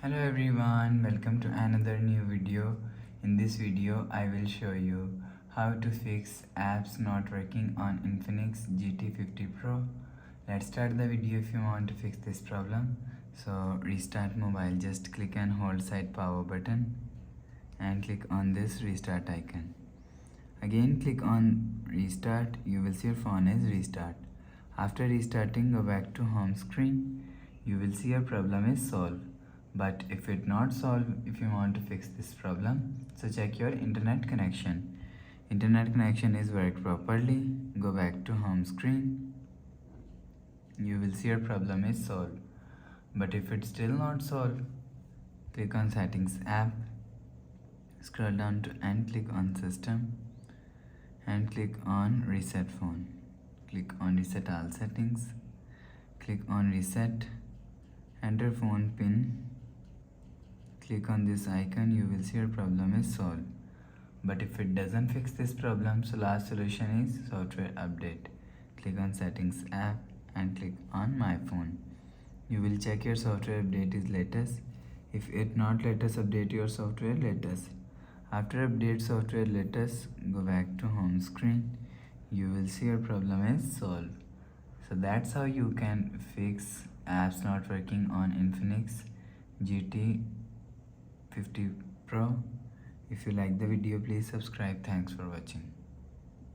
Hello everyone, welcome to another new video. In this video, I will show you how to fix apps not working on Infinix GT50 Pro. Let's start the video if you want to fix this problem. So restart mobile, just click and hold side power button and click on this restart icon. Again click on restart, you will see your phone is restart. After restarting, go back to home screen. You will see your problem is solved. But if it not solved, if you want to fix this problem, so check your internet connection. Internet connection is worked properly. Go back to home screen. You will see your problem is solved. But if it's still not solved, click on settings app. Scroll down to and click on system and click on reset phone. Click on reset all settings. Click on reset. Enter phone pin. Click on this icon, you will see your problem is solved. But if it doesn't fix this problem, so last solution is software update. Click on settings app and click on my phone. You will check your software update is latest. If it not latest, update your software latest. After update software latest, go back to home screen. You will see your problem is solved. So that's how you can fix apps not working on Infinix GT50 Pro. If you like the video, please subscribe. Thanks for watching.